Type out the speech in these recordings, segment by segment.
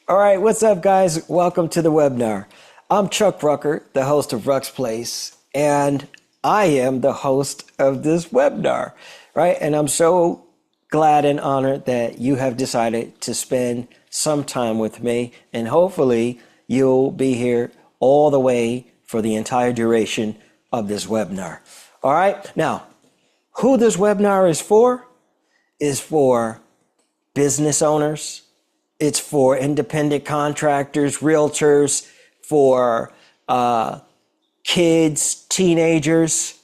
All right, what's up, guys? Welcome to the webinar. I'm Chuck Rucker, the host of Ruck's Place, and I am the host of this webinar, right? And I'm so glad and honored that you have decided to spend some time with me, and hopefully you'll be here all the way for the entire duration of this webinar. All right, now, who this webinar is for business owners. It's for independent contractors, realtors, for kids, teenagers,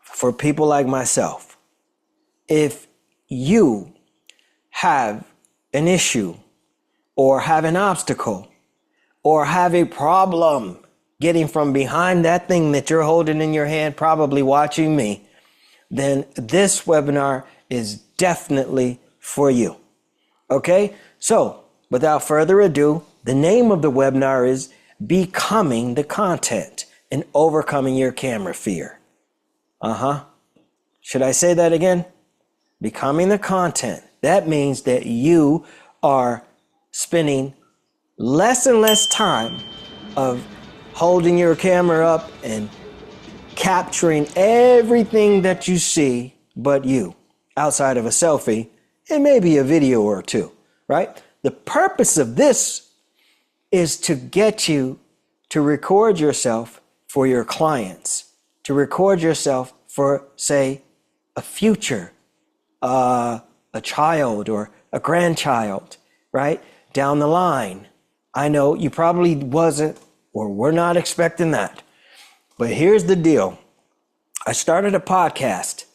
for people like myself. If you have an issue or have an obstacle or have a problem getting from behind that thing that you're holding in your hand, probably watching me, then this webinar is definitely for you. Okay? So, without further ado, the name of the webinar is Becoming the Content and Overcoming Your Camera Fear. Should I say that again? Becoming the content. That means that you are spending less and less time of holding your camera up and capturing everything that you see but you, outside of a selfie and maybe a video or two. Right? The purpose of this is to get you to record yourself for your clients, to record yourself for, say, a future, a child or a grandchild, right? Down the line. I know you probably wasn't or were not expecting that. But here's the deal. I started a podcast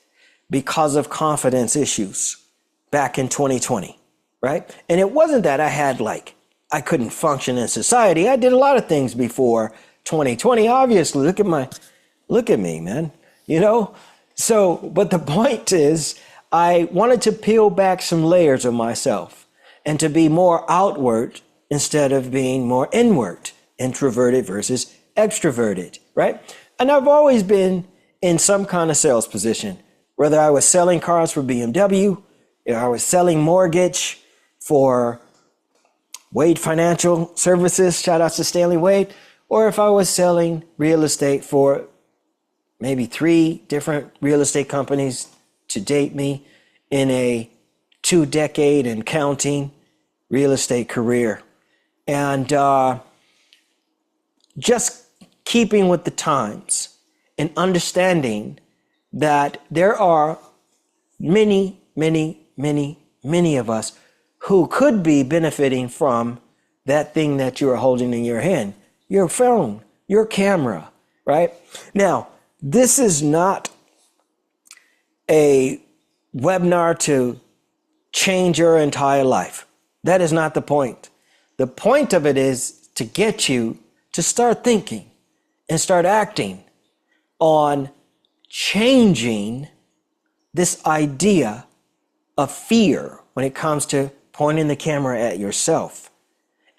because of confidence issues back in 2020. Right? And it wasn't that I couldn't function in society. I did a lot of things before 2020. Obviously, look at me, man. So, but the point is, I wanted to peel back some layers of myself and to be more outward instead of being more inward, introverted versus extroverted, right? And I've always been in some kind of sales position, whether I was selling cars for BMW, or I was selling mortgage for Wade Financial Services, shout out to Stanley Wade, or if I was selling real estate for maybe 3 different real estate companies to date me in a 2-decade and counting real estate career. And just keeping with the times and understanding that there are many of us who could be benefiting from that thing that you're holding in your hand, your phone, your camera, right? Now, this is not a webinar to change your entire life. That is not the point. The point of it is to get you to start thinking and start acting on changing this idea of fear when it comes to pointing the camera at yourself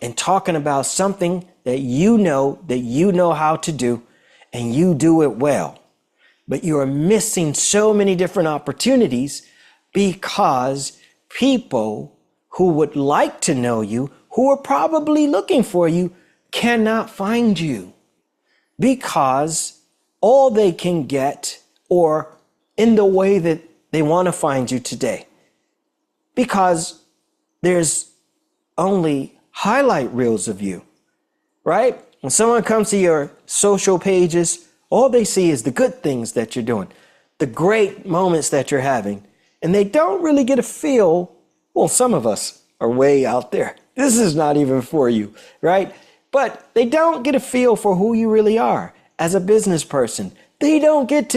and talking about something that you know how to do and you do it well. But you are missing so many different opportunities because people who would like to know you, who are probably looking for you, cannot find you because all they can get or in the way that they want to find you today. Because there's only highlight reels of you, right? When someone comes to your social pages, all they see is the good things that you're doing, the great moments that you're having, and they don't really get a feel. Well, some of us are way out there. This is not even for you, right? But they don't get a feel for who you really are as a business person. They don't get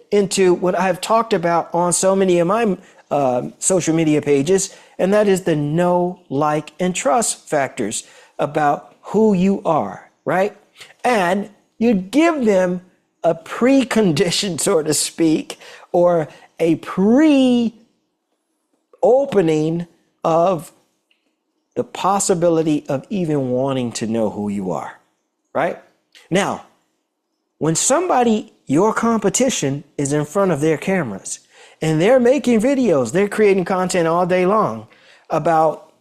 into what I've talked about on so many of my social media pages, and that is the know, like, and trust factors about who you are, right? And you give them a precondition, so to speak, or a pre-opening of the possibility of even wanting to know who you are, right? Now, when somebody, your competition, is in front of their cameras and they're making videos, they're creating content all day long about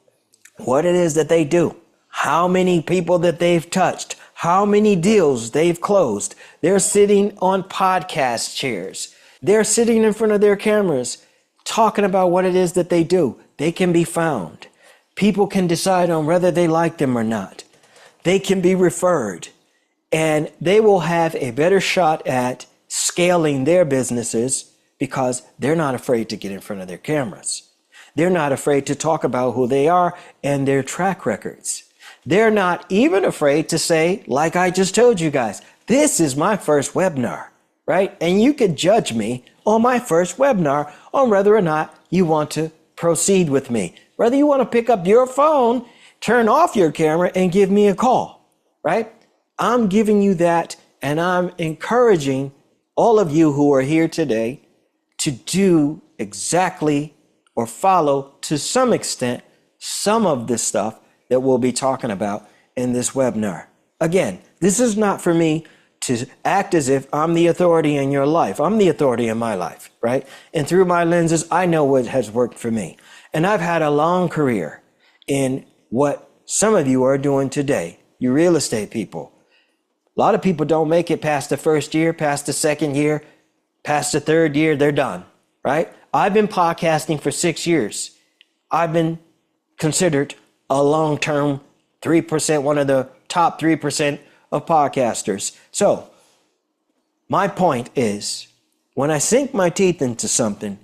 what it is that they do, how many people that they've touched, how many deals they've closed. They're sitting on podcast chairs. They're sitting in front of their cameras talking about what it is that they do. They can be found. People can decide on whether they like them or not. They can be referred, and they will have a better shot at scaling their businesses because they're not afraid to get in front of their cameras. They're not afraid to talk about who they are and their track records. They're not even afraid to say, like I just told you guys, this is my first webinar, right? And you could judge me on my first webinar on whether or not you want to proceed with me. Whether you want to pick up your phone, turn off your camera and give me a call, right? I'm giving you that, and I'm encouraging all of you who are here today to do exactly or follow to some extent some of this stuff that we'll be talking about in this webinar. Again, this is not for me to act as if I'm the authority in your life. I'm the authority in my life, right? And through my lenses, I know what has worked for me. And I've had a long career in what some of you are doing today, you real estate people. A lot of people don't make it past the first year, past the second year, past the third year, they're done, right? I've been podcasting for 6 years. I've been considered a long-term 3%, one of the top 3% of podcasters. So my point is, when I sink my teeth into something,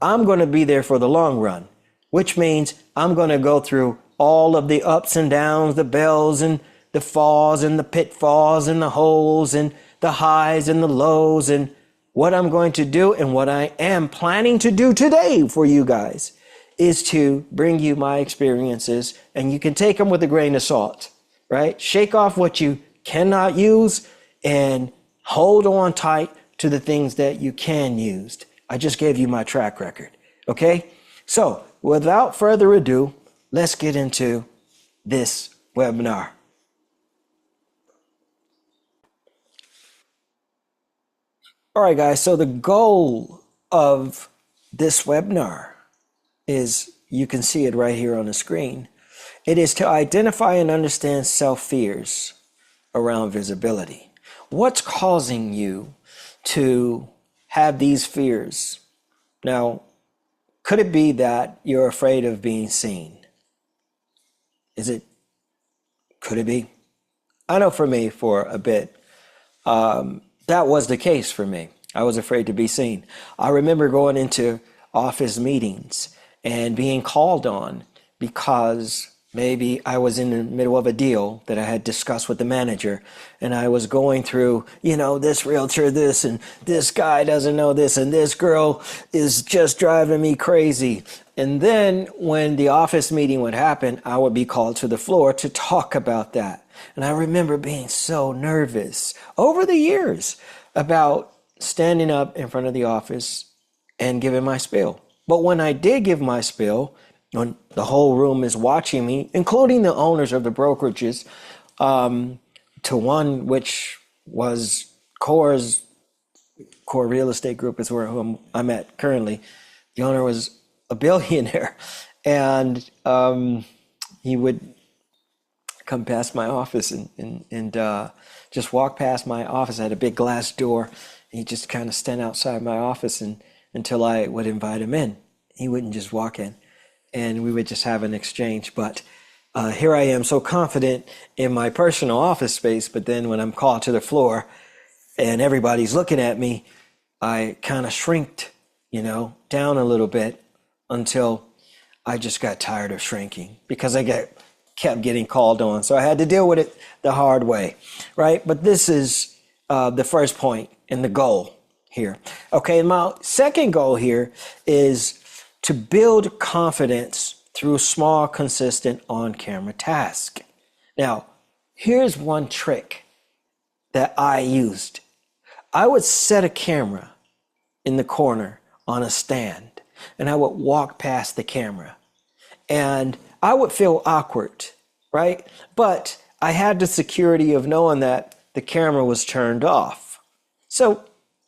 I'm going to be there for the long run, which means I'm going to go through all of the ups and downs, the bells and the falls and the pitfalls and the holes and the highs and the lows. And what I'm going to do and what I am planning to do today for you guys is to bring you my experiences, and you can take them with a grain of salt, right? Shake off what you cannot use and hold on tight to the things that you can use. I just gave you my track record, okay? So without further ado, let's get into this webinar. All right, guys, so the goal of this webinar is, you can see it right here on the screen. It is to identify and understand self-fears around visibility. What's causing you to have these fears? Now, could it be that you're afraid of being seen? Could it be? I know for me, for a bit, that was the case for me. I was afraid to be seen. I remember going into office meetings and being called on because maybe I was in the middle of a deal that I had discussed with the manager, and I was going through, this realtor, this, and this guy doesn't know this, and this girl is just driving me crazy. And then when the office meeting would happen, I would be called to the floor to talk about that. And I remember being so nervous over the years about standing up in front of the office and giving my spiel. But when I did give my spiel, when the whole room is watching me, including the owners of the brokerages, to one which was Core Real Estate Group is where I'm at currently. The owner was a billionaire, and he would come past my office and just walk past my office. I had a big glass door, and he'd just kind of stand outside my office until I would invite him in. He wouldn't just walk in, and we would just have an exchange. But here I am, so confident in my personal office space, but then when I'm called to the floor and everybody's looking at me, I kind of shrinked, down a little bit until I just got tired of shrinking because I kept getting called on. So I had to deal with it the hard way, right? But this is the first point and the goal here. Okay, my second goal here is to build confidence through small, consistent on-camera tasks. Now, here's one trick that I used. I would set a camera in the corner on a stand, and I would walk past the camera, and I would feel awkward, right? But I had the security of knowing that the camera was turned off. So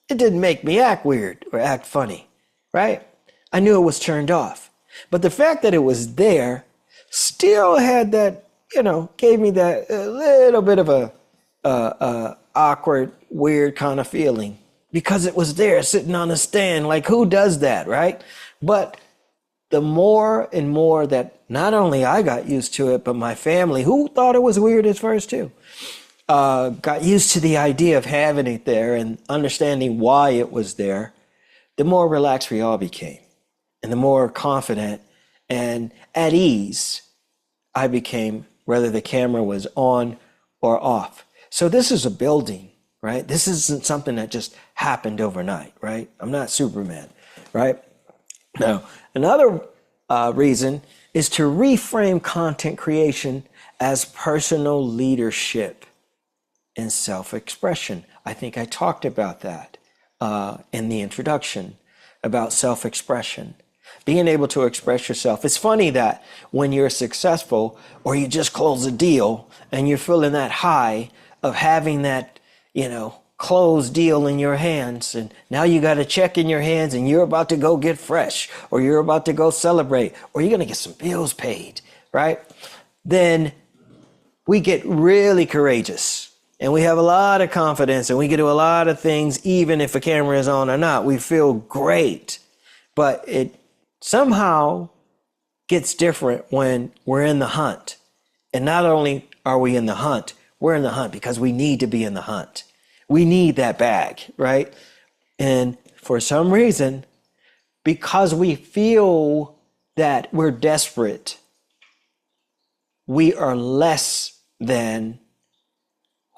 it didn't make me act weird or act funny, right? I knew it was turned off. But the fact that it was there still had that gave me that little bit of a awkward, weird kind of feeling because it was there sitting on a stand. Like, who does that, right? But the more and more that not only I got used to it, but my family, who thought it was weird at first too, got used to the idea of having it there and understanding why it was there, the more relaxed we all became and the more confident and at ease I became, whether the camera was on or off. So this is a building, right? This isn't something that just happened overnight, right? I'm not Superman, right? Now, another reason is to reframe content creation as personal leadership and self-expression. I think I talked about that in the introduction about self-expression. Being able to express yourself. It's funny that when you're successful or you just close a deal and you're feeling that high of having that, closed deal in your hands, and now you got a check in your hands and you're about to go get fresh, or you're about to go celebrate, or you're going to get some bills paid, right? Then we get really courageous and we have a lot of confidence and we can do a lot of things, even if a camera is on or not. We feel great, but it somehow gets different when we're in the hunt. And not only are we in the hunt, we're in the hunt because we need to be in the hunt. We need that bag, right? And for some reason, because we feel that we're desperate, we are less than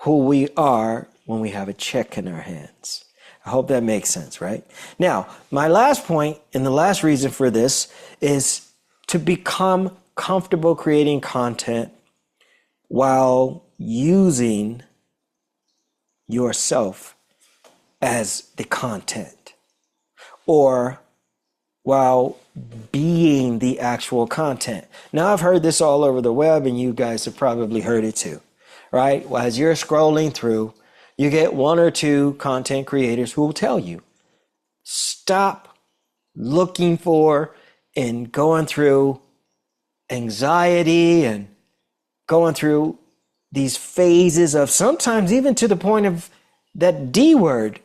who we are when we have a check in our hands. I hope that makes sense, right? Now, my last point and the last reason for this is to become comfortable creating content while using yourself as the content, or while being the actual content. Now, I've heard this all over the web, and you guys have probably heard it too, right? Well, as you're scrolling through, you get one or two content creators who will tell you, stop looking for and going through anxiety and going through these phases of, sometimes even to the point of that D word,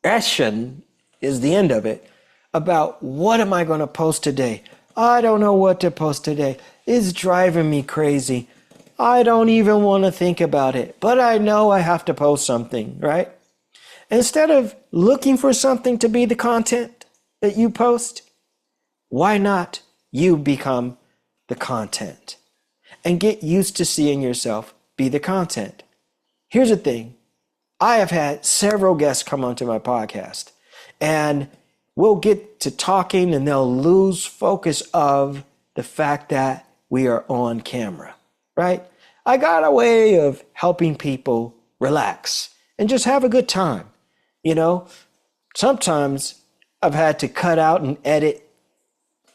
action is the end of it, about what am I going to post today? I don't know what to post today. It's driving me crazy. I don't even want to think about it, but I know I have to post something, right? Instead of looking for something to be the content that you post, why not you become the content and get used to seeing yourself be the content? Here's the thing. I have had several guests come onto my podcast, and we'll get to talking and they'll lose focus of the fact that we are on camera, right? I got a way of helping people relax and just have a good time. Sometimes I've had to cut out and edit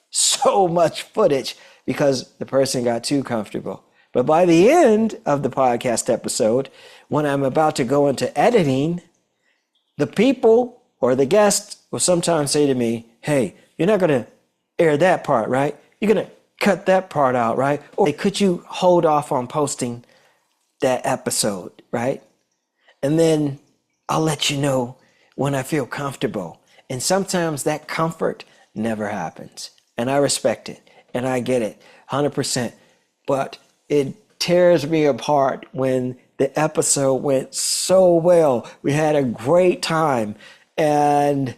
so much footage because the person got too comfortable. But by the end of the podcast episode, when I'm about to go into editing, the people or the guests will sometimes say to me, hey, you're not going to air that part, right? You're going to cut that part out, right? Or hey, could you hold off on posting that episode, right? And then I'll let you know when I feel comfortable. And sometimes that comfort never happens. And I respect it. And I get it 100%. But it tears me apart when the episode went so well. We had a great time. And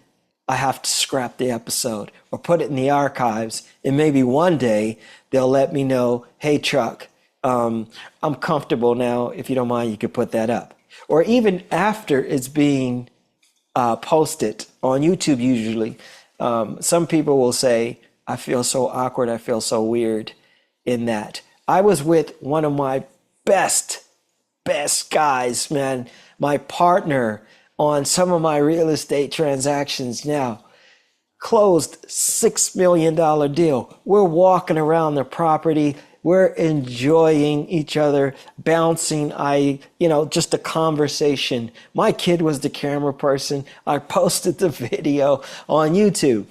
I have to scrap the episode or put it in the archives. And maybe one day they'll let me know, hey, Chuck, I'm comfortable now. If you don't mind, you could put that up. Or even after it's being posted on YouTube, usually, some people will say, I feel so awkward. I feel so weird in that. I was with one of my best guys, man, my partner on some of my real estate transactions now. Closed $6 million deal. We're walking around the property. We're enjoying each other, bouncing. Just a conversation. My kid was the camera person. I posted the video on YouTube,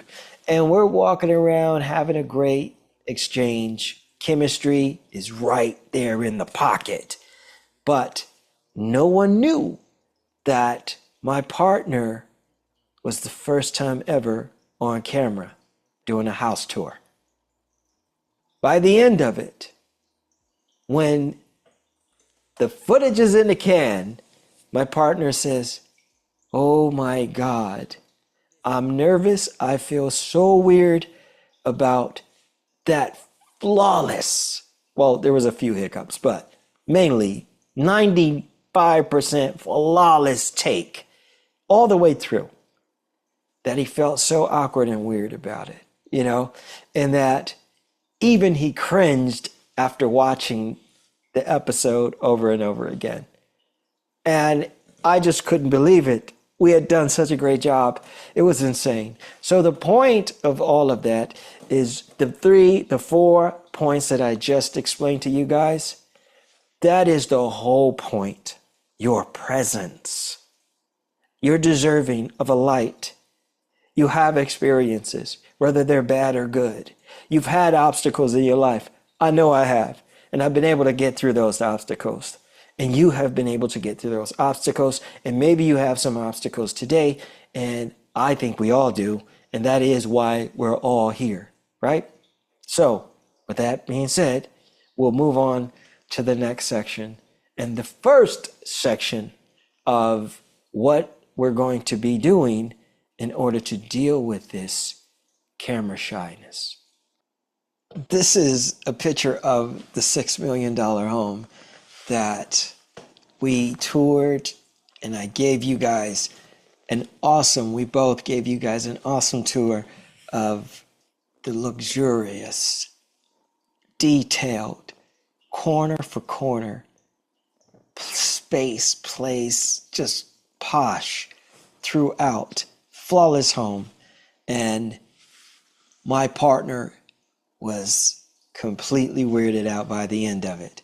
and we're walking around having a great exchange, chemistry is right there in the pocket. But no one knew that my partner was the first time ever on camera doing a house tour. By the end of it, when the footage is in the can, my partner says, "Oh my God, I'm nervous. I feel so weird about that flawless." Well, there was a few hiccups, but mainly 95% flawless take all the way through. That he felt so awkward and weird about it, and that even he cringed after watching the episode over and over again. And I just couldn't believe it. We had done such a great job. It was insane. So the point of all of that is the 4 points that I just explained to you guys. That is the whole point. Your presence. You're deserving of a light. You have experiences, whether they're bad or good. You've had obstacles in your life. I know I have. And I've been able to get through those obstacles. And you have been able to get through those obstacles. And maybe you have some obstacles today. And I think we all do. And that is why we're all here, right? So, with that being said, we'll move on to the next section. And the first section of what we're going to be doing in order to deal with this camera shyness. This is a picture of the $6 million home that we toured, and I gave you guys we both gave you guys an awesome tour of the luxurious, detailed, corner for corner, space, place, just posh throughout, flawless home. And my partner was completely weirded out by the end of it.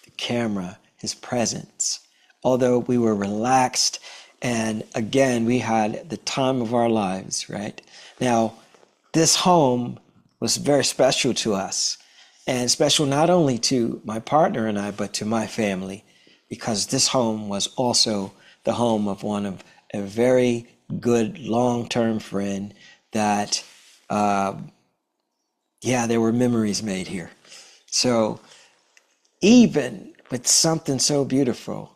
The camera, his presence. Although we were relaxed, and again, we had the time of our lives, right? Now, this home was very special to us, and special not only to my partner and I, but to my family, because this home was also the home of a very good long-term friend that, there were memories made here. So even with something so beautiful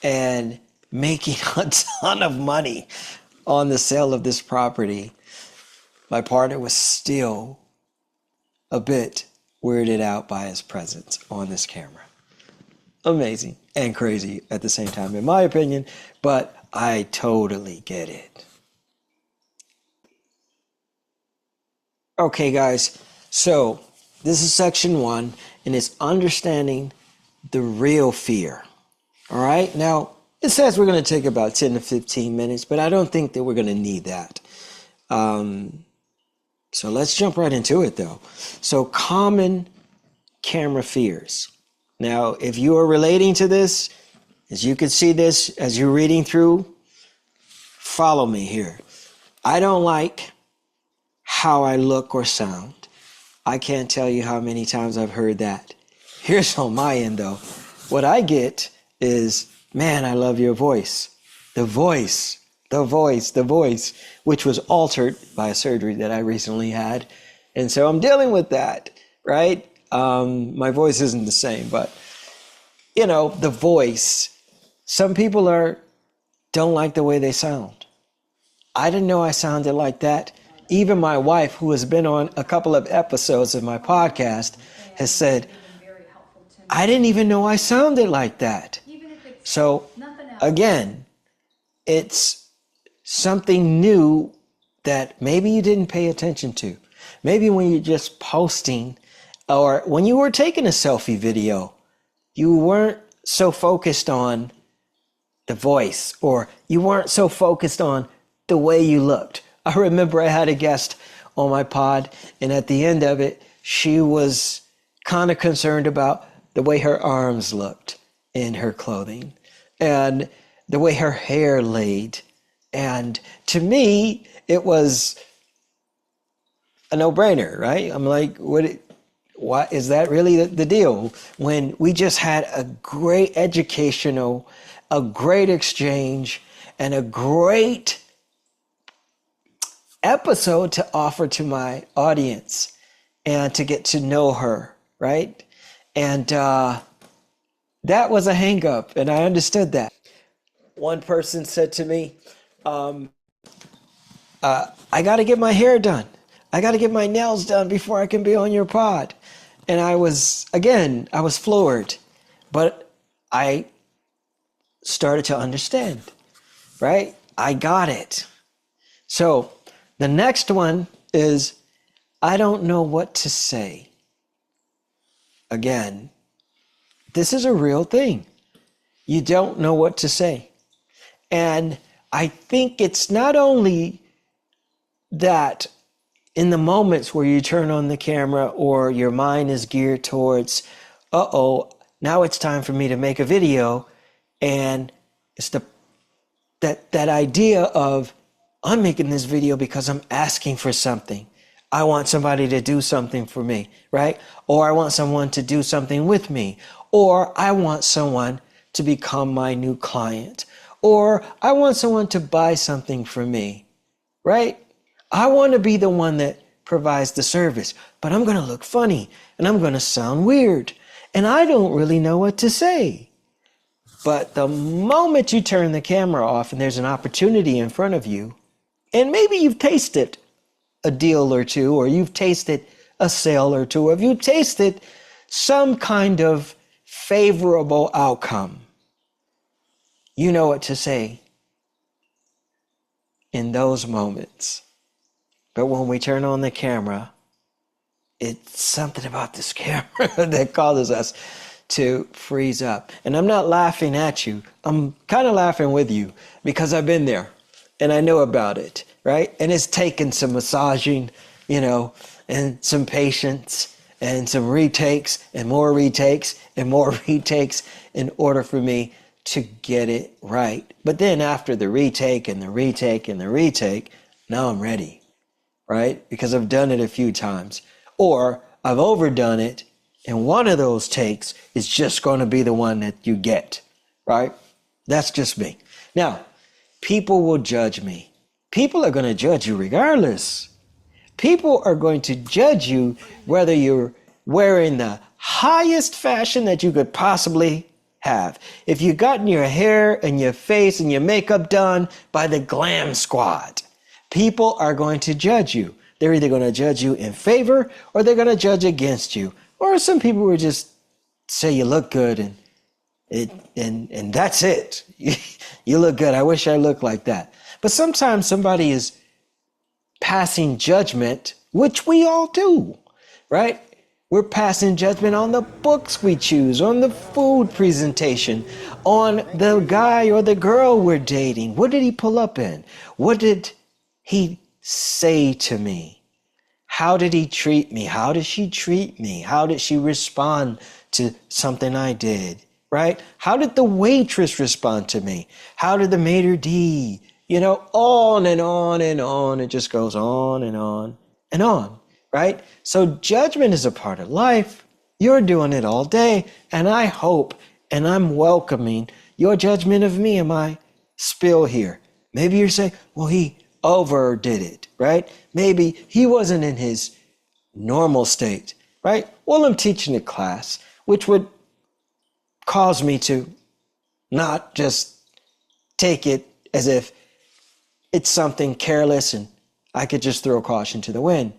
and making a ton of money on the sale of this property, my partner was still a bit weirded out by his presence on this camera. Amazing and crazy at the same time, in my opinion, but I totally get it. Okay, guys, so this is section 1, and it's understanding the real fear. All right, now it says we're going to take about 10 to 15 minutes, but I don't think that we're going to need that. So let's jump right into it, though. So common camera fears. Now, if you are relating to this, as you can see this, as you're reading through, follow me here. I don't like how I look or sound. I can't tell you how many times I've heard that. Here's on my end, though. What I get is, "Man, I love your voice." The voice, which was altered by a surgery that I recently had. And so I'm dealing with that, right? My voice isn't the same, but, the voice. Some people don't like the way they sound. I didn't know I sounded like that. Even my wife, who has been on a couple of episodes of my podcast, has said, "I didn't even know I sounded like that." So again, it's something new that maybe you didn't pay attention to. Maybe when you're just posting, or when you were taking a selfie video, you weren't so focused on the voice, or you weren't so focused on the way you looked. I remember I had a guest on my pod, and at the end of it, she was kind of concerned about the way her arms looked in her clothing and the way her hair laid. And to me, it was a no-brainer, right? I'm like, what What is that really the deal? When we just had a great educational, a great exchange, and a great episode to offer to my audience and to get to know her, right? And that was a hang up, and I understood that. One person said to me, I got to get my hair done. I got to get my nails done before I can be on your pod. And I was floored, but I started to understand, right? I got it. So the next one is, I don't know what to say. Again, this is a real thing. You don't know what to say. And I think it's not only that in the moments where you turn on the camera or your mind is geared towards, now it's time for me to make a video. And it's that idea of, I'm making this video because I'm asking for something. I want somebody to do something for me, right? Or I want someone to do something with me. Or I want someone to become my new client. Or I want someone to buy something from me, right? I want to be the one that provides the service, but I'm going to look funny and I'm going to sound weird. And I don't really know what to say. But the moment you turn the camera off and there's an opportunity in front of you, and maybe you've tasted a deal or two, or you've tasted a sale or two, or you've tasted some kind of favorable outcome, you know what to say in those moments. But when we turn on the camera, it's something about this camera that causes us to freeze up. And I'm not laughing at you. I'm kind of laughing with you because I've been there and I know about it, right? And it's taken some massaging, and some patience and some retakes and more retakes and more retakes in order for me to get it right. But then after the retake and the retake and the retake, now I'm ready, right? Because I've done it a few times, or I've overdone it, and one of those takes is just going to be the one that you get, right? That's just me. Now, people will judge me. People are going to judge you regardless. People are going to judge you whether you're wearing the highest fashion that you could possibly have. If you've gotten your hair and your face and your makeup done by the glam squad, people are going to judge you. They're either going to judge you in favor or they're going to judge against you. Or some people will just say you look good and that's it. You look good. I wish I looked like that. But sometimes somebody is passing judgment, which we all do, right? We're passing judgment on the books we choose, on the food presentation, on the guy or the girl we're dating. What did he pull up in? What did he say to me? How did he treat me? How did she treat me? How did she respond to something I did, right? How did the waitress respond to me? How did the maitre d'? On and on and on. It just goes on and on and on, right? So judgment is a part of life. You're doing it all day. And I hope, and I'm welcoming your judgment of me in my spill here. Maybe you're saying, well, he overdid it, right? Maybe he wasn't in his normal state, right? Well, I'm teaching a class, which would cause me to not just take it as if it's something careless and I could just throw caution to the wind.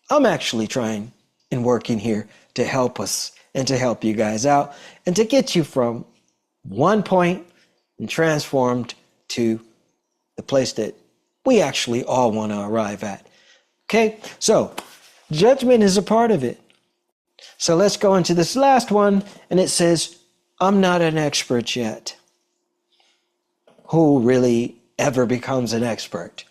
I'm actually trying and working here to help us and to help you guys out and to get you from one point and transformed to the place that we actually all want to arrive at. Okay, so judgment is a part of it. So let's go into this last one, and it says, I'm not an expert yet. Who really ever becomes an expert?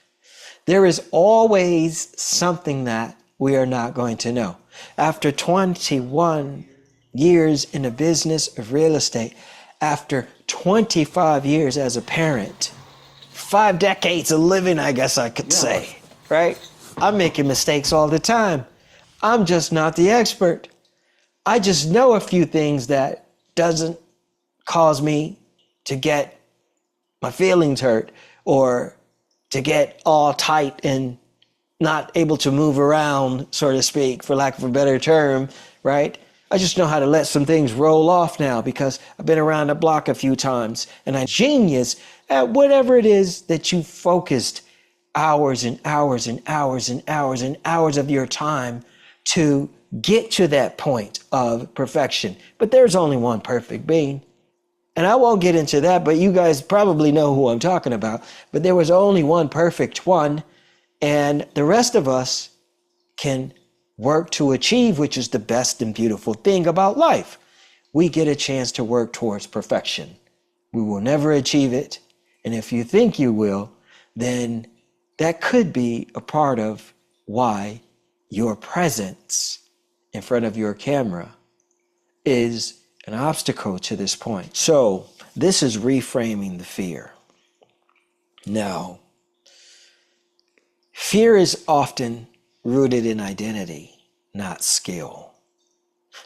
There is always something that we are not going to know. After 21 years in the business of real estate, after 25 years as a parent, 5 decades of living, I guess I could say, right? I'm making mistakes all the time. I'm just not the expert. I just know a few things that doesn't cause me to get my feelings hurt or to get all tight and not able to move around, so to speak, for lack of a better term, right? I just know how to let some things roll off now because I've been around the block a few times and I'm genius at whatever it is that you focused hours and hours and hours and hours and hours of your time to get to that point of perfection. But there's only one perfect being. And I won't get into that, but you guys probably know who I'm talking about. But there was only one perfect one, and the rest of us can work to achieve, which is the best and beautiful thing about life. We get a chance to work towards perfection. We will never achieve it. And if you think you will, then that could be a part of why your presence in front of your camera is an obstacle to this point. So this is reframing the fear. Now, fear is often rooted in identity, not skill.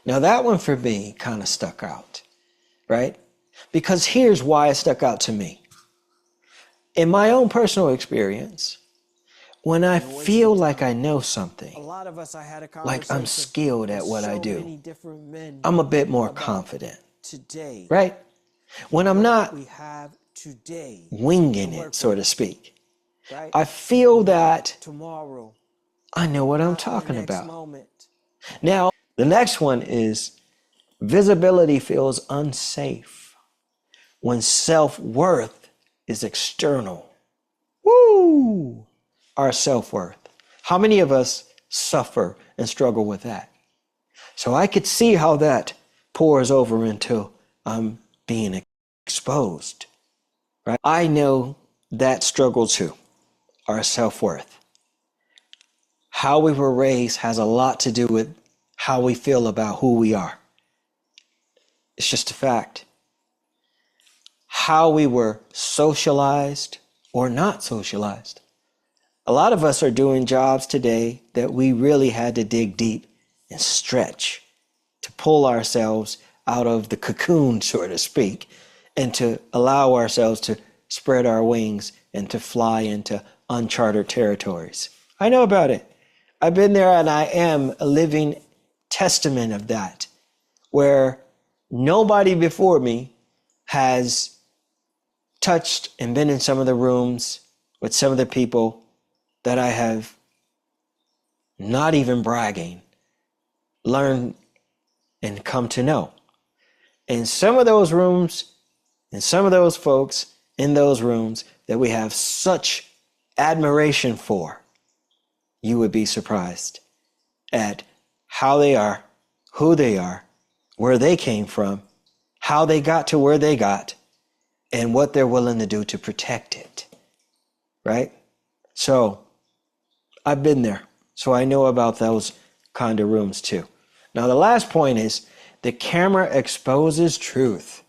Now that one for me kind of stuck out, right? Because here's why it stuck out to me. In my own personal experience, when I feel like I know something, like I'm skilled at what I do, I'm a bit more confident, right? When I'm not winging it, so to speak, I feel that I know what I'm talking about. Now, the next one is visibility feels unsafe when self-worth is external. Woo! Our self-worth. How many of us suffer and struggle with that? So I could see how that pours over into I'm being exposed, right? I know that struggle too, our self-worth. How we were raised has a lot to do with how we feel about who we are. It's just a fact. How we were socialized or not socialized. A lot of us are doing jobs today that we really had to dig deep and stretch to pull ourselves out of the cocoon, so to speak, and to allow ourselves to spread our wings and to fly into uncharted territories. I know about it. I've been there and I am a living testament of that, where nobody before me has touched and been in some of the rooms with some of the people that I have, not even bragging, learned and come to know. In some of those rooms, and some of those folks in those rooms that we have such admiration for, you would be surprised at how they are, who they are, where they came from, how they got to where they got, and what they're willing to do to protect it, right? So I've been there, so I know about those kind of rooms too. Now, the last point is the camera exposes truth.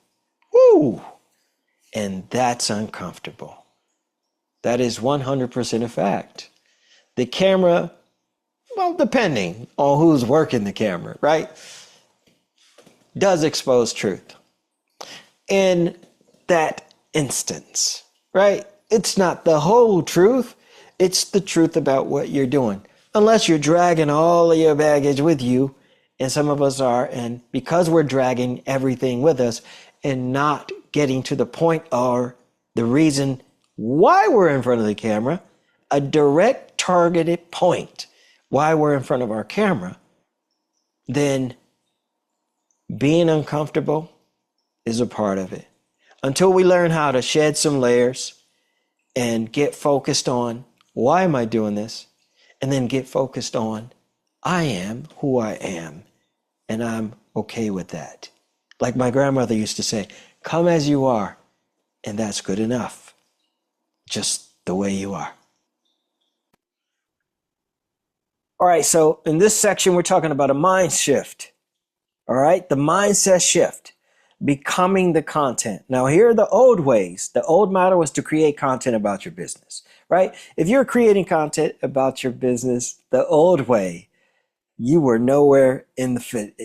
Woo! And that's uncomfortable. That is 100% a fact. The camera, well, depending on who's working the camera, right, does expose truth. In that instance, right, it's not the whole truth. It's the truth about what you're doing. Unless you're dragging all of your baggage with you, and some of us are, and because we're dragging everything with us and not getting to the point or the reason why we're in front of the camera, a direct targeted point why we're in front of our camera, then being uncomfortable is a part of it. Until we learn how to shed some layers and get focused on, why am I doing this? And then get focused on, I am who I am, and I'm okay with that. Like my grandmother used to say, come as you are, and that's good enough. Just the way you are. All right, so in this section, we're talking about a mind shift. All right, the mindset shift, becoming the content. Now, here are the old ways. The old model was to create content about your business, right? If you're creating content about your business the old way, you were nowhere in the fit.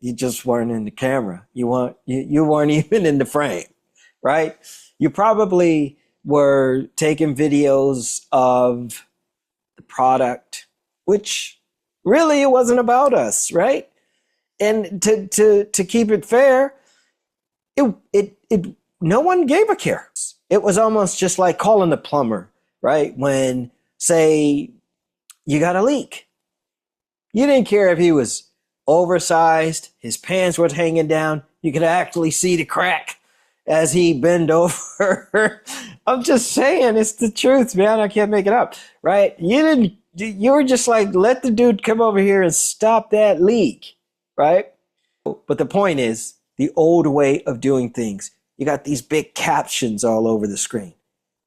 You just weren't in the camera. You weren't even in the frame, right? You probably were taking videos of the product, which really it wasn't about us, right? And to keep it fair, it no one gave a care. It was almost just like calling the plumber, right? When, say, you got a leak. You didn't care if he was oversized, his pants were hanging down. You could actually see the crack as he bent over. I'm just saying, it's the truth, man. I can't make it up, right? You were just like, let the dude come over here and stop that leak, right? But the point is, the old way of doing things, you got these big captions all over the screen.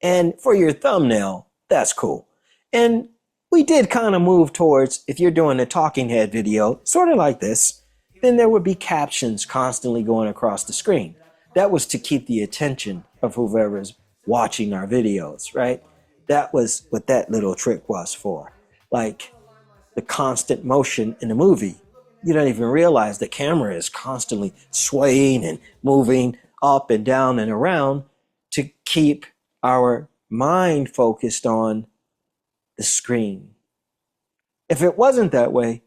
And for your thumbnail, that's cool. And we did kind of move towards, if you're doing a talking head video, sort of like this, then there would be captions constantly going across the screen. That was to keep the attention of whoever's watching our videos, right? That was what that little trick was for. Like the constant motion in a movie. You don't even realize the camera is constantly swaying and moving up and down and around to keep our mind focused on the screen. If it wasn't that way,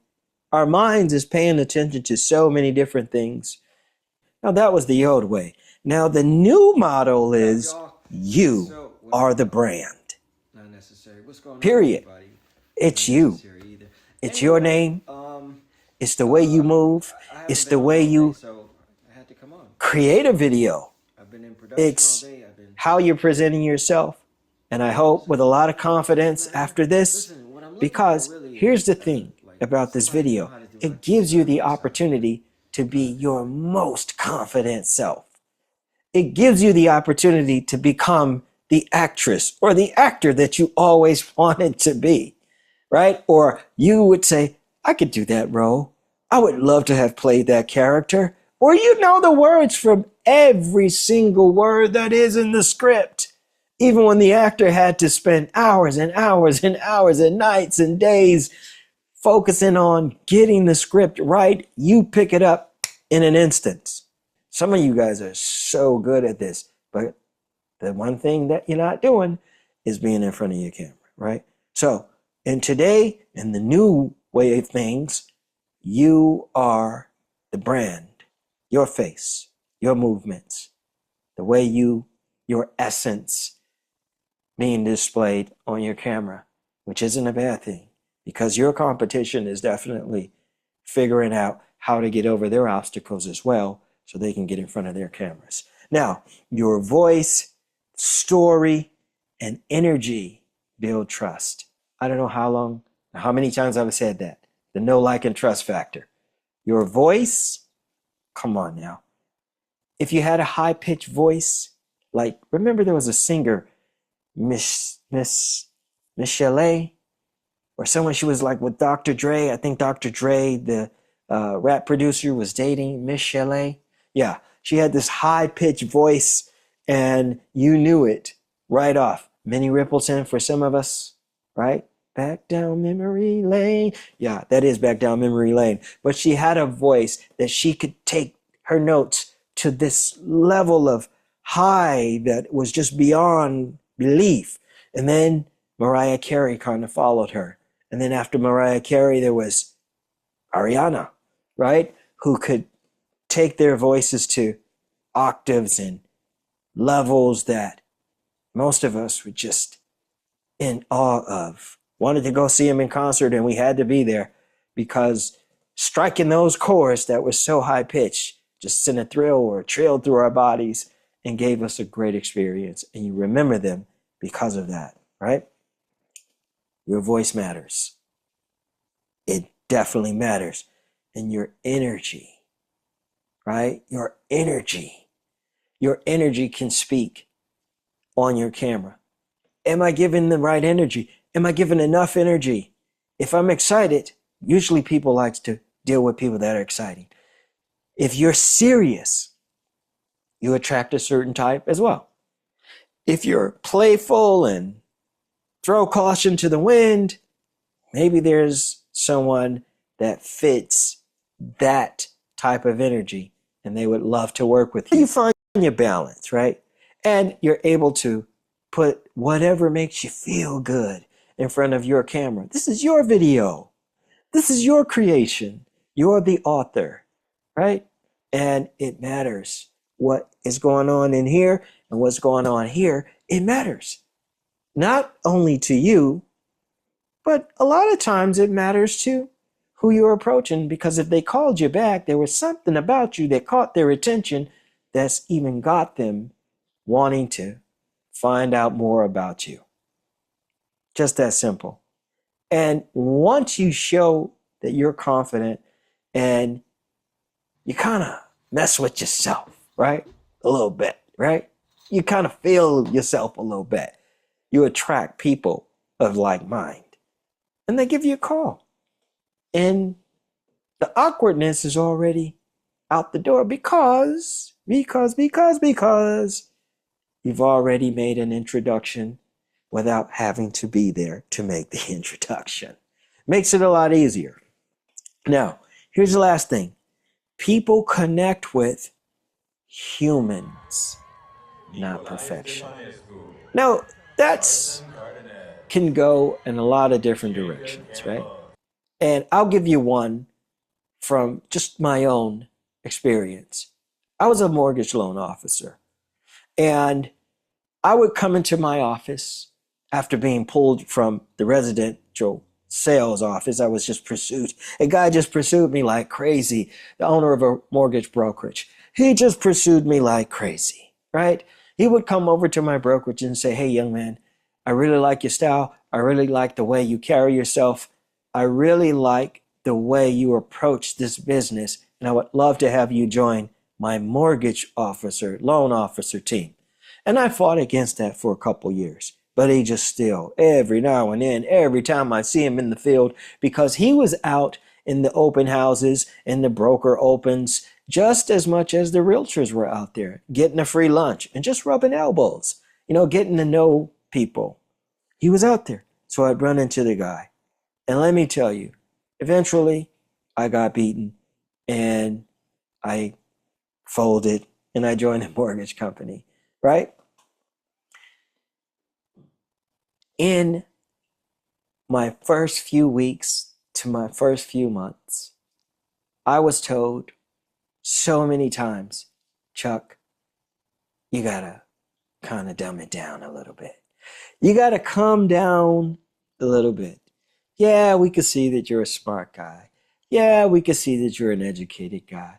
our minds is paying attention to so many different things. Now that was the old way. Now the new model is you are the brand. Not necessary. What's going on, period. everybody? It's you. It's your name. It's the way you move. It's the way you create a video. It's how you're presenting yourself. And I hope with a lot of confidence after this, because here's the thing about this video. It gives you the opportunity to be your most confident self. It gives you the opportunity to become the actress or the actor that you always wanted to be, right? Or you would say, I could do that role. I would love to have played that character. Or you know the words from every single word that is in the script. Even when the actor had to spend hours and hours and hours and nights and days focusing on getting the script right, you pick it up in an instant. Some of you guys are so good at this, but the one thing that you're not doing is being in front of your camera, right? So, and today, in the new way of things, you are the brand, your face, your movements, the way your essence being displayed on your camera, which isn't a bad thing because your competition is definitely figuring out how to get over their obstacles as well so they can get in front of their cameras. Now, your voice, story, and energy build trust. I don't know how many times I've said that. The know, like, and trust factor. Your voice, come on now. If you had a high-pitched voice, like, remember there was a singer, Michelle, or someone, she was like with Dr. Dre. I think Dr. Dre, the rap producer, was dating Michelle. Yeah, she had this high-pitched voice, and you knew it right off. Minnie Rippleton for some of us, right? Back down memory lane. Yeah, that is back down memory lane. But she had a voice that she could take her notes to this level of high that was just beyond belief. And then Mariah Carey kind of followed her. And then after Mariah Carey, there was Ariana, right? Who could take their voices to octaves and levels that most of us were just in awe of. Wanted to go see him in concert, and we had to be there because striking those chords that were so high pitched just sent a thrill or a trail through our bodies and gave us a great experience. And you remember them because of that, right? Your voice matters. It definitely matters. And your energy, right? Your energy can speak on your camera. Am I giving the right energy? Am I giving enough energy? If I'm excited, usually people like to deal with people that are exciting. If you're serious, you attract a certain type as well. If you're playful and throw caution to the wind, maybe there's someone that fits that type of energy, and they would love to work with you. You find your balance, right? And you're able to put whatever makes you feel good in front of your camera. This is your video. This is your creation. You're the author, right? And it matters what is going on in here and what's going on here. It matters not only to you, but a lot of times it matters to who you're approaching, because if they called you back, there was something about you that caught their attention that's even got them wanting to find out more about you. Just that simple. And once you show that you're confident and you kind of mess with yourself, right? A little bit, right? You kind of feel yourself a little bit. You attract people of like mind, and they give you a call. And the awkwardness is already out the door because you've already made an introduction without having to be there to make the introduction. Makes it a lot easier. Now, here's the last thing. People connect with humans, not perfection. Now, that's can go in a lot of different directions, right? And I'll give you one from just my own experience. I was a mortgage loan officer, and I would come into my office after being pulled from the residential sales office. I was just pursued. A guy just pursued me like crazy, the owner of a mortgage brokerage. He just pursued me like crazy, right? He would come over to my brokerage and say, hey, young man, I really like your style. I really like the way you carry yourself. I really like the way you approach this business, and I would love to have you join my mortgage officer, loan officer team. And I fought against that for a couple years, but he just still, every now and then, every time I see him in the field, because he was out in the open houses and the broker opens just as much as the realtors were out there, getting a free lunch and just rubbing elbows, getting to know people. He was out there. So I'd run into the guy. And let me tell you, eventually I got beaten and I folded and I joined a mortgage company, right? In my first few weeks to my first few months, I was told so many times, Chuck, you gotta kind of dumb it down a little bit. You gotta calm down a little bit. Yeah, we could see that you're a smart guy. Yeah, we could see that you're an educated guy.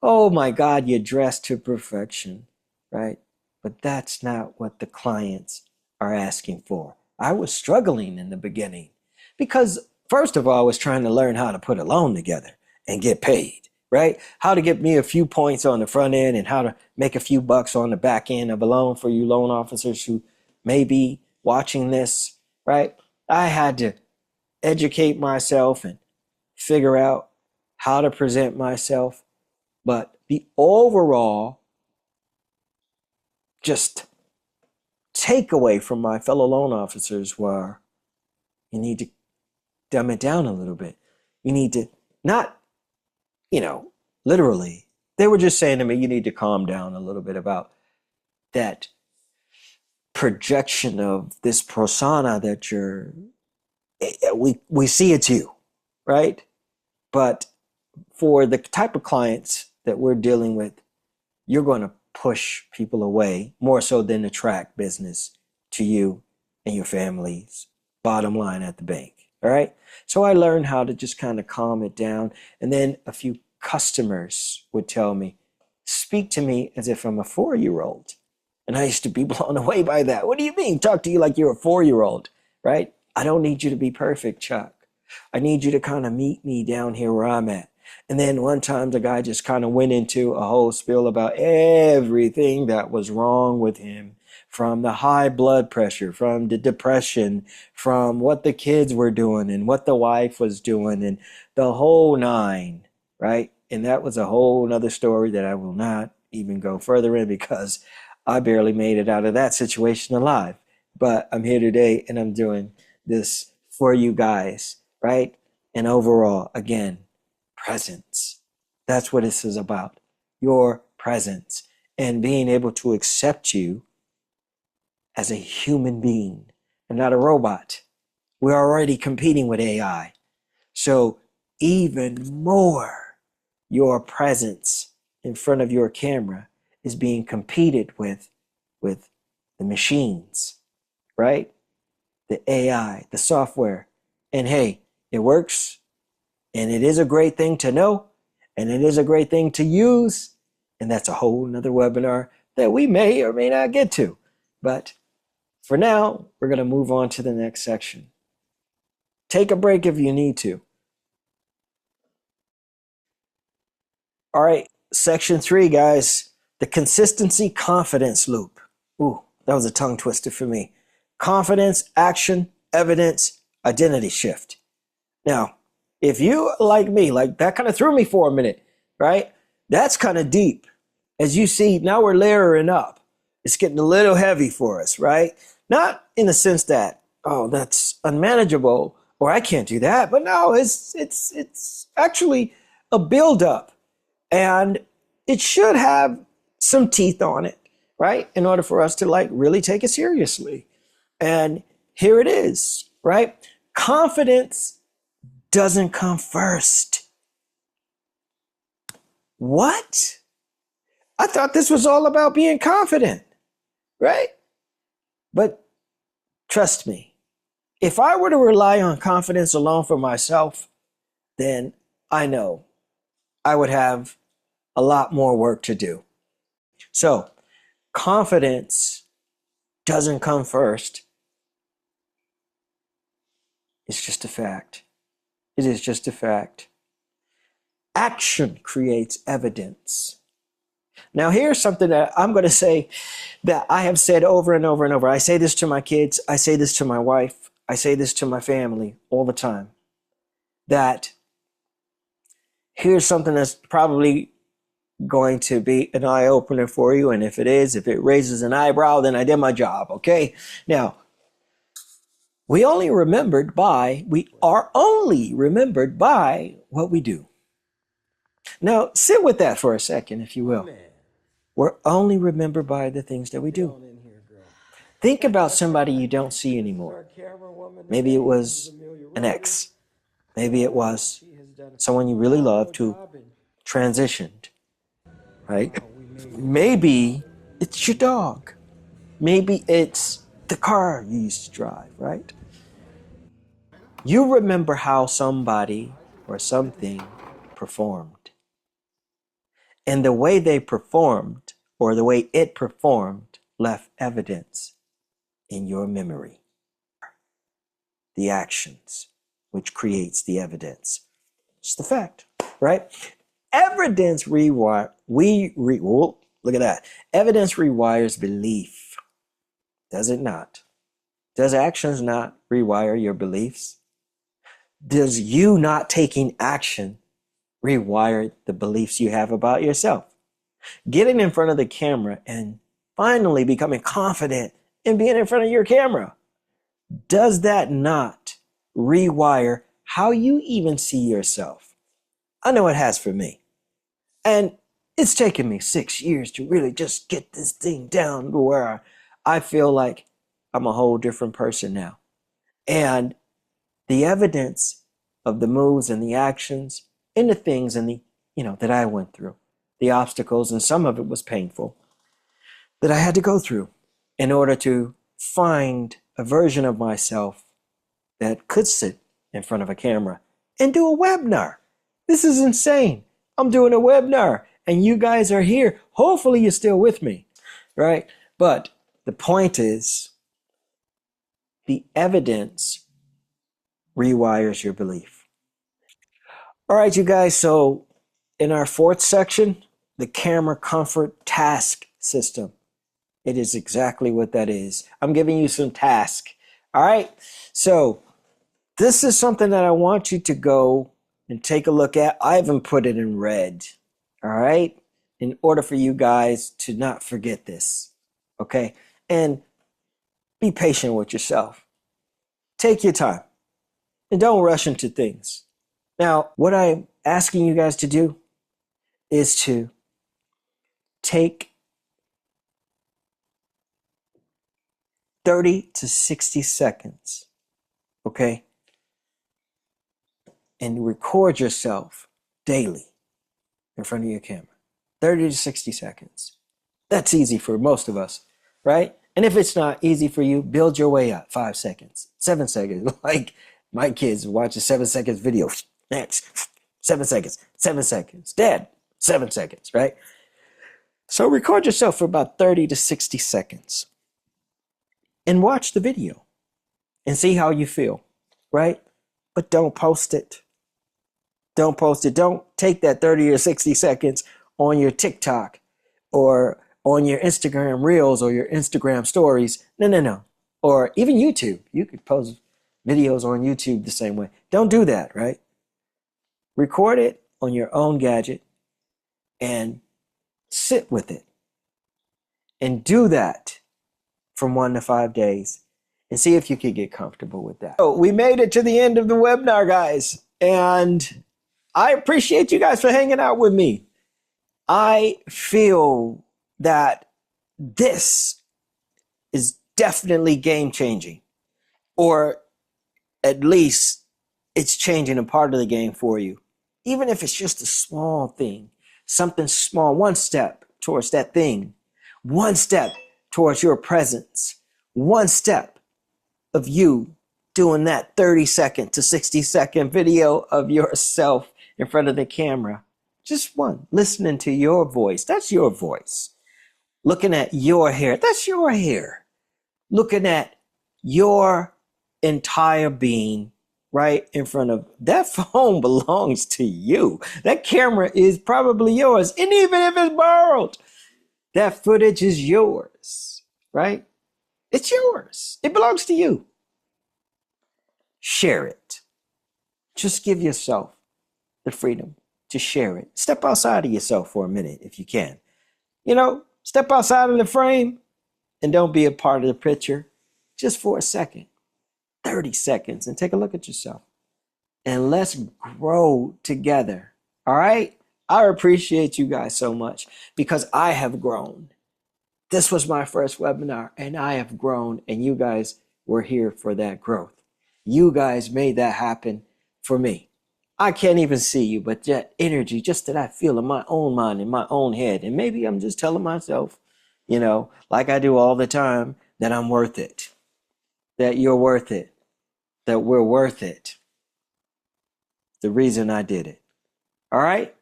Oh my God, you're dressed to perfection, right? But that's not what the clients are asking for. I was struggling in the beginning because, first of all, I was trying to learn how to put a loan together and get paid, right? How to get me a few points on the front end and how to make a few bucks on the back end of a loan for you loan officers who may be watching this, right? I had to educate myself and figure out how to present myself. But the overall just takeaway from my fellow loan officers were, you need to dumb it down a little bit. You need to not, literally, they were just saying to me, you need to calm down a little bit about that projection of this persona that we see it's you, right? But for the type of clients that we're dealing with, you're going to push people away more so than attract business to you and your family's bottom line at the bank. All right. So I learned how to just kind of calm it down. And then a few customers would tell me, speak to me as if I'm a 4-year-old. And I used to be blown away by that. What do you mean? Talk to you like you're a 4-year-old, right? I don't need you to be perfect, Chuck. I need you to kind of meet me down here where I'm at. And then one time the guy just kind of went into a whole spiel about everything that was wrong with him, from the high blood pressure, from the depression, from what the kids were doing and what the wife was doing and the whole nine, right? And that was a whole nother story that I will not even go further in because I barely made it out of that situation alive. But I'm here today and I'm doing this for you guys, right? And overall, again, presence. That's what this is about. Your presence and being able to accept you as a human being and not a robot. We're already competing with AI. So even more, your presence in front of your camera is being competed with the machines, right? The AI, the software. And hey, it works. And it is a great thing to know. And it is a great thing to use. And that's a whole nother webinar that we may or may not get to. But for now, we're going to move on to the next section. Take a break if you need to. All right, section 3, guys. The consistency confidence loop. Ooh, that was a tongue twister for me. Confidence, action, evidence, identity shift. Now, if you like me, like that kind of threw me for a minute, right? That's kind of deep. As you see, now we're layering up. It's getting a little heavy for us, right? Not in the sense that, oh, that's unmanageable or I can't do that, but no, it's actually a buildup, and it should have some teeth on it, right? In order for us to like really take it seriously. And here it is, right? Confidence doesn't come first. What? I thought this was all about being confident, right? But trust me, if I were to rely on confidence alone for myself, then I know I would have a lot more work to do. So, confidence doesn't come first. It's just a fact. It is just a fact. Action creates evidence. Now, here's something that I'm going to say that I have said over and over and over. I say this to my kids. I say this to my wife. I say this to my family all the time. That here's something that's probably going to be an eye opener for you. And if it is, if it raises an eyebrow, then I did my job. Okay. Now, we are only remembered by what we do. Now, sit with that for a second, if you will. We're only remembered by the things that we do. Think about somebody you don't see anymore. Maybe it was an ex. Maybe it was someone you really loved who transitioned, right? Maybe it's your dog. Maybe it's the car you used to drive, right? You remember how somebody or something performed. And the way they performed, or the way it performed, left evidence in your memory. The actions, which creates the evidence. It's the fact, right? Evidence look at that. Evidence rewires belief. Does it not? Does actions not rewire your beliefs? Does you not taking action rewire the beliefs you have about yourself? Getting in front of the camera and finally becoming confident in being in front of your camera, does that not rewire how you even see yourself? I know it has for me. And it's taken me 6 years to really just get this thing down to where I feel like I'm a whole different person now. And the evidence of the moves and the actions and the things and that I went through, the obstacles, and some of it was painful, that I had to go through in order to find a version of myself that could sit in front of a camera and do a webinar. This is insane. I'm doing a webinar and you guys are here. Hopefully you're still with me, right? But the point is, the evidence rewires your belief. All right, you guys. So in our 4th section, the camera comfort task system. It is exactly what that is. I'm giving you some tasks. All right. So this is something that I want you to go and take a look at. I even put it in red. All right. In order for you guys to not forget this. Okay. And be patient with yourself. Take your time and don't rush into things. Now, what I'm asking you guys to do is to take 30 to 60 seconds, okay? And record yourself daily in front of your camera. 30 to 60 seconds. That's easy for most of us, right? And if it's not easy for you, build your way up. 5 seconds, 7 seconds. Like my kids watch a 7 seconds video. Next, 7 seconds, 7 seconds. Dad, 7 seconds, right? So record yourself for about 30 to 60 seconds and watch the video and see how you feel, right? But don't post it. Don't post it. Don't take that 30 or 60 seconds on your TikTok or on your Instagram Reels or your Instagram Stories. No. Or even YouTube. You could post videos on YouTube the same way. Don't do that, right? Record it on your own gadget and sit with it. And do that from 1 to 5 days and see if you can get comfortable with that. So we made it to the end of the webinar, guys. And I appreciate you guys for hanging out with me. I feel that this is definitely game changing, or at least it's changing a part of the game for you. Even if it's just a small thing, something small, one step towards that thing, one step towards your presence, one step of you doing that 30-second to 60-second video of yourself in front of the camera. Just one, listening to your voice. That's your voice. Looking at your hair. That's your hair. Looking at your entire being right in front of that phone belongs to you. That camera is probably yours. And even if it's borrowed, that footage is yours, right? It's yours. It belongs to you. Share it. Just give yourself the freedom to share it. Step outside of yourself for a minute if you can. Step outside of the frame and don't be a part of the picture just for a second, 30 seconds, and take a look at yourself. And let's grow together. All right? I appreciate you guys so much because I have grown. This was my first webinar and I have grown, and you guys were here for that growth. You guys made that happen for me. I can't even see you, but that energy, just that I feel in my own mind, in my own head. And maybe I'm just telling myself, like I do all the time, that I'm worth it, that you're worth it, that we're worth it. The reason I did it. All right?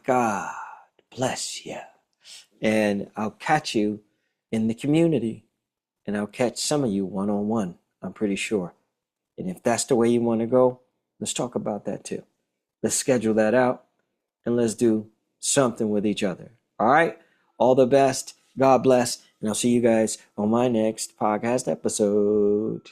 God bless you. And I'll catch you in the community, and I'll catch some of you one-on-one, I'm pretty sure. And if that's the way you want to go, let's talk about that too. Let's schedule that out and let's do something with each other. All right? All the best. God bless. And I'll see you guys on my next podcast episode.